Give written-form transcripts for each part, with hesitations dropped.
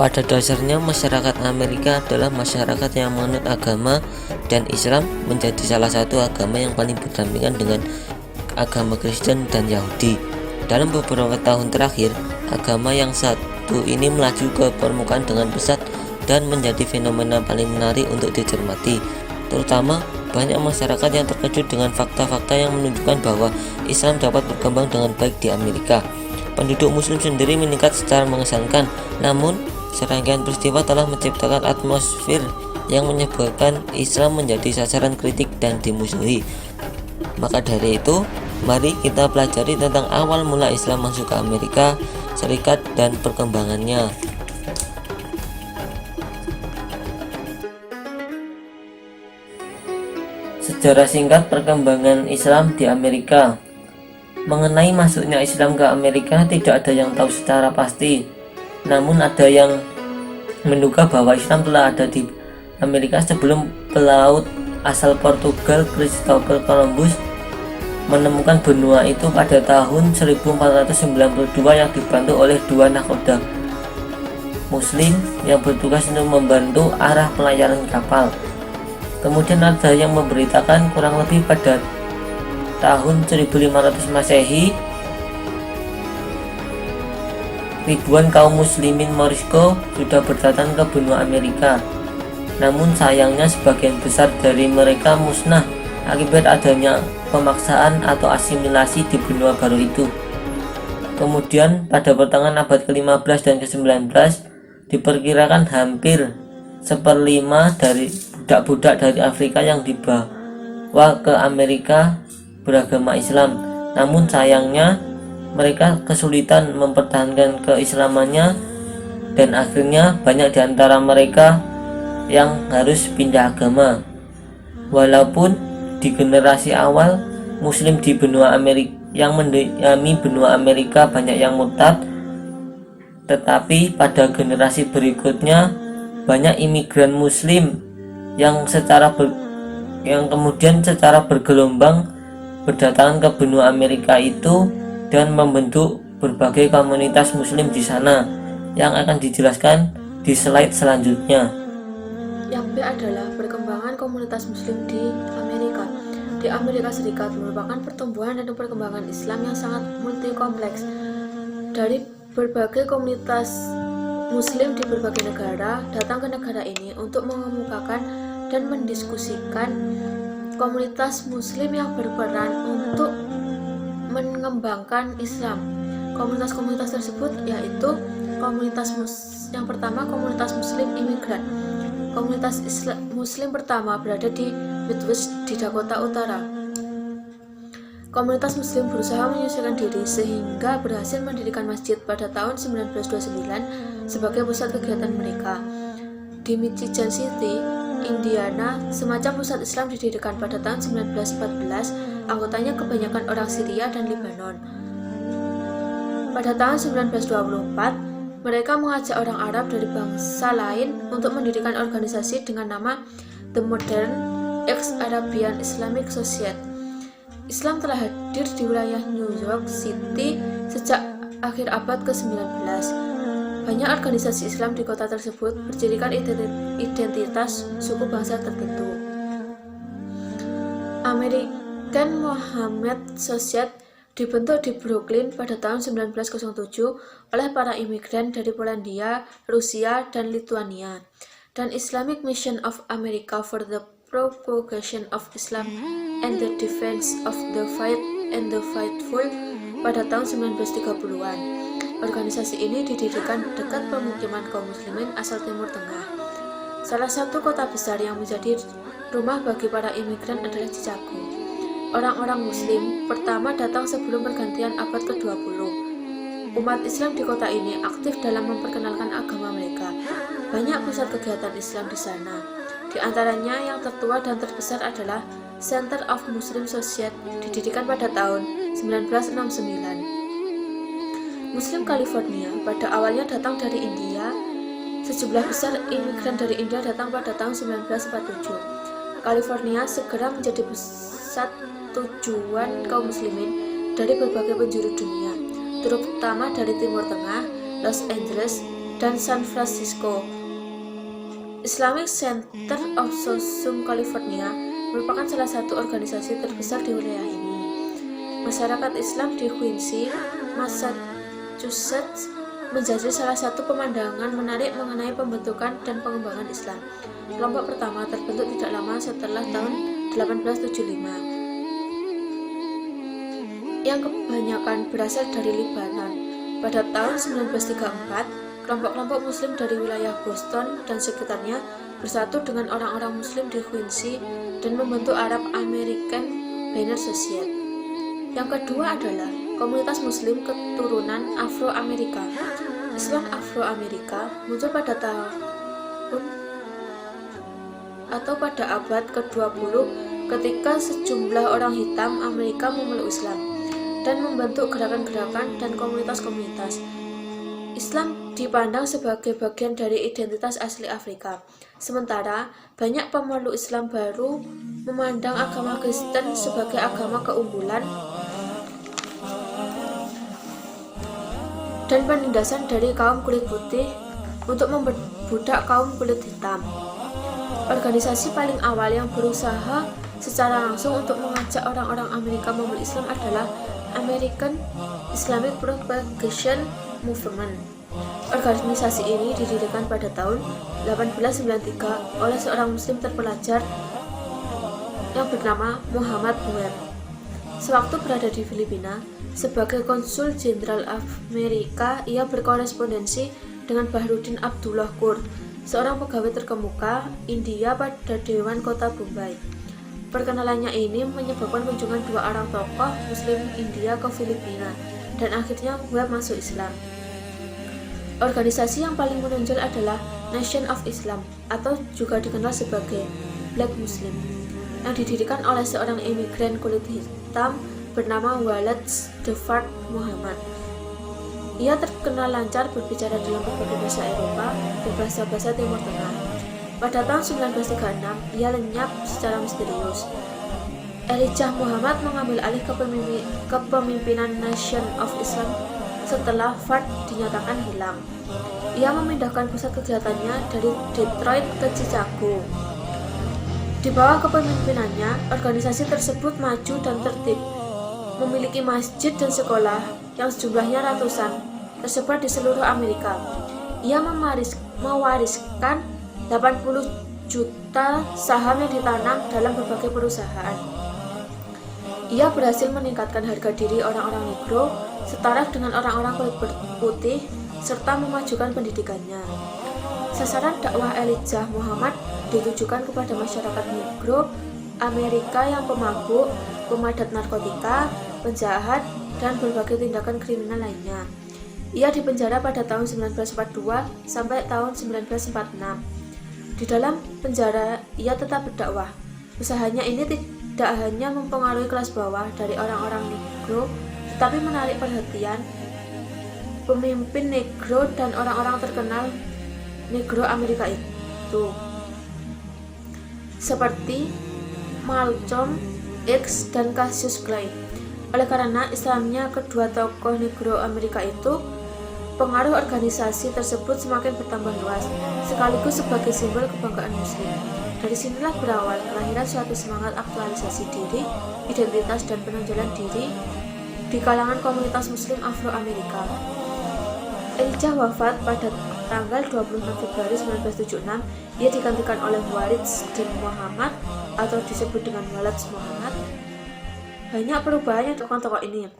Pada dasarnya masyarakat Amerika adalah masyarakat yang menganut agama, dan Islam menjadi salah satu agama yang paling berdampingan dengan agama Kristen dan Yahudi. Dalam beberapa tahun terakhir, agama yang satu ini melaju ke permukaan dengan pesat dan menjadi fenomena paling menarik untuk dicermati. Terutama banyak masyarakat yang terkejut dengan fakta-fakta yang menunjukkan bahwa Islam dapat berkembang dengan baik di Amerika. Penduduk Muslim sendiri meningkat secara mengesankan, namun serangkaian peristiwa telah menciptakan atmosfer yang menyebabkan Islam menjadi sasaran kritik dan dimusuhi. Maka dari itu, mari kita pelajari tentang awal mula Islam masuk ke Amerika Serikat dan perkembangannya. Sejarah singkat perkembangan Islam di Amerika. Mengenai masuknya Islam ke Amerika, tidak ada yang tahu secara pasti. Namun ada yang menduga bahwa Islam telah ada di Amerika sebelum pelaut asal Portugal Christopher Columbus menemukan benua itu pada tahun 1492 yang dibantu oleh dua nakoda Muslim yang bertugas untuk membantu arah pelayaran kapal. Kemudian ada yang memberitakan kurang lebih pada tahun 1500 Masehi, ribuan kaum muslimin Morisco sudah berdatang ke benua Amerika. Namun sayangnya sebagian besar dari mereka musnah akibat adanya pemaksaan atau asimilasi di benua baru itu. Kemudian pada pertengahan abad ke-15 dan ke-19 diperkirakan hampir 1/5 dari budak-budak dari Afrika yang dibawa ke Amerika beragama Islam. Namun sayangnya mereka kesulitan mempertahankan keislamannya dan akhirnya banyak di antara mereka yang harus pindah agama. Walaupun di generasi awal Muslim di benua Amerika yang mendiami benua Amerika banyak yang murtad, tetapi pada generasi berikutnya banyak imigran Muslim yang kemudian secara bergelombang berdatangan ke benua Amerika itu dan membentuk berbagai komunitas Muslim di sana yang akan dijelaskan di slide selanjutnya. Yang B adalah perkembangan komunitas Muslim di Amerika. Di Amerika Serikat merupakan pertumbuhan dan perkembangan Islam yang sangat multi kompleks. Dari berbagai komunitas Muslim di berbagai negara datang ke negara ini untuk mengemukakan dan mendiskusikan komunitas Muslim yang berperan untuk mengembangkan Islam. Komunitas-komunitas tersebut yaitu yang pertama komunitas Muslim imigran. Komunitas Muslim pertama berada di Midwest di Dakota Utara. Komunitas Muslim berusaha menyesuaikan diri sehingga berhasil mendirikan masjid pada tahun 1929 sebagai pusat kegiatan mereka. Di Michigan City, Indiana, semacam pusat Islam didirikan pada tahun 1914. Anggotanya kebanyakan orang Syria dan Lebanon. Pada tahun 1924, mereka mengajak orang Arab dari bangsa lain untuk mendirikan organisasi dengan nama The Modern Ex-Arabian Islamic Society. Islam telah hadir di wilayah New York City sejak akhir abad ke-19. Banyak organisasi Islam di kota tersebut berjadikan identitas suku bangsa tertentu. American Mohammed Society dibentuk di Brooklyn pada tahun 1907 oleh para imigran dari Polandia, Rusia, dan Lituania, dan Islamic Mission of America for the Propagation of Islam and the Defense of the Faith and the Faithful pada tahun 1930-an. Organisasi ini didirikan dekat pemukiman kaum muslimin asal Timur Tengah. Salah satu kota besar yang menjadi rumah bagi para imigran adalah Chicago. Orang-orang Muslim pertama datang sebelum pergantian abad ke-20. Umat Islam di kota ini aktif dalam memperkenalkan agama mereka. Banyak pusat kegiatan Islam di sana. Di antaranya yang tertua dan terbesar adalah Center of Muslim Society, didirikan pada tahun 1969. Muslim California pada awalnya datang dari India. Sejumlah besar imigran dari India datang pada tahun 1947. California segera menjadi pusat tujuan kaum muslimin dari berbagai penjuru dunia, terutama dari Timur Tengah, Los Angeles, dan San Francisco. Islamic Center of Southern California merupakan salah satu organisasi terbesar di wilayah ini. Masyarakat Islam di Quincy, Massachusetts menjadi salah satu pemandangan menarik mengenai pembentukan dan pengembangan Islam. Kelompok pertama terbentuk tidak lama setelah tahun 1875 yang kebanyakan berasal dari Lebanon. Pada tahun 1934, kelompok-kelompok Muslim dari wilayah Boston dan sekitarnya bersatu dengan orang-orang Muslim di Quincy dan membentuk Arab American Banner Society. Yang kedua adalah komunitas Muslim keturunan Afro-Amerika. Islam Afro-Amerika muncul pada tahun atau pada abad ke-20 ketika sejumlah orang hitam Amerika memeluk Islam dan membentuk gerakan-gerakan dan komunitas-komunitas. Islam dipandang sebagai bagian dari identitas asli Afrika. Sementara, banyak pemeluk Islam baru memandang agama Kristen sebagai agama keunggulan dan penindasan dari kaum kulit putih untuk memperbudak kaum kulit hitam. Organisasi paling awal yang berusaha secara langsung untuk mengajak orang-orang Amerika memeluk Islam adalah American Islamic Propagation Movement. Organisasi ini didirikan pada tahun 1893 oleh seorang Muslim terpelajar yang bernama Muhammad Webb. Sewaktu berada di Filipina, sebagai konsul jenderal Amerika, ia berkorespondensi dengan Bahruddin Abdullah Qur, seorang pegawai terkemuka India pada Dewan Kota Bombay. Perkenalannya ini menyebabkan kunjungan dua orang tokoh Muslim India ke Filipina, dan akhirnya Webb masuk Islam. Organisasi yang paling menonjol adalah Nation of Islam atau juga dikenal sebagai Black Muslim, yang didirikan oleh seorang imigran kulit hitam bernama Walid Stewart Muhammad. Ia terkenal lancar berbicara dalam berbagai bahasa Eropa dan bahasa-bahasa Timur Tengah. Pada tahun 1936, ia lenyap secara misterius. Elijah Muhammad mengambil alih kepemimpinan Nation of Islam setelah Fard dinyatakan hilang. Ia memindahkan pusat kegiatannya dari Detroit ke Chicago. Di bawah kepemimpinannya, organisasi tersebut maju dan tertib, memiliki masjid dan sekolah yang jumlahnya ratusan, tersebar di seluruh Amerika. Ia mewariskan 80 juta saham yang ditanam dalam berbagai perusahaan. Ia berhasil meningkatkan harga diri orang-orang Negro setara dengan orang-orang kulit putih serta memajukan pendidikannya. Sasaran dakwah Elijah Muhammad ditujukan kepada masyarakat Negro Amerika yang pemabuk, pemadat narkotika, penjahat, dan berbagai tindakan kriminal lainnya. Ia dipenjara pada tahun 1942 sampai tahun 1946. Di dalam penjara, ia tetap berdakwah. Usahanya ini tidak hanya mempengaruhi kelas bawah dari orang-orang Negro, tetapi menarik perhatian pemimpin Negro dan orang-orang terkenal Negro Amerika itu, seperti Malcolm X dan Cassius Clay. Oleh karena Islamnya kedua tokoh Negro Amerika itu, pengaruh organisasi tersebut semakin bertambah luas, sekaligus sebagai simbol kebanggaan Muslim. Dari sinilah berawal kelahiran suatu semangat aktualisasi diri, identitas, dan penonjolan diri di kalangan komunitas Muslim Afro-Amerika. Elijah wafat pada tanggal 26 Februari 1976. Ia digantikan oleh Walid Stewart Muhammad atau disebut dengan Walid Muhammad. Banyak perubahan yang dilakukan tokoh ini.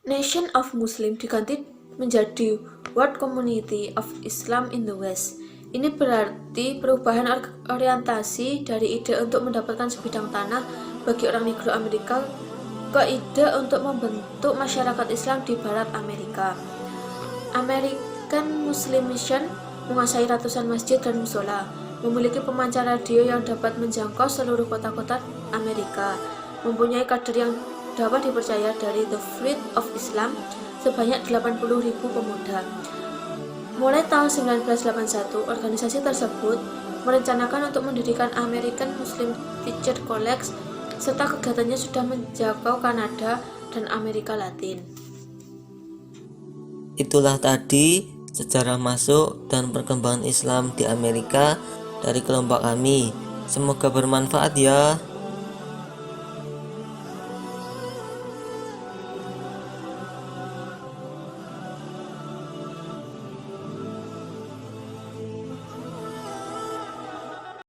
Nation of Muslim diganti menjadi World Community of Islam in the West. Ini berarti perubahan orientasi dari ide untuk mendapatkan sebidang tanah bagi orang Negro Amerika ke ide untuk membentuk masyarakat Islam di Barat Amerika. American Muslim Mission menguasai ratusan masjid dan musola, memiliki pemancar radio yang dapat menjangkau seluruh kota-kota Amerika, mempunyai kader yang dapat dipercaya dari The Fleet of Islam sebanyak 80.000 pemuda. Mulai tahun 1981, organisasi tersebut merencanakan untuk mendirikan American Muslim Teacher College, serta kegiatannya sudah menjangkau Kanada dan Amerika Latin. Itulah tadi sejarah masuk dan perkembangan Islam di Amerika dari kelompok kami. Semoga bermanfaat ya.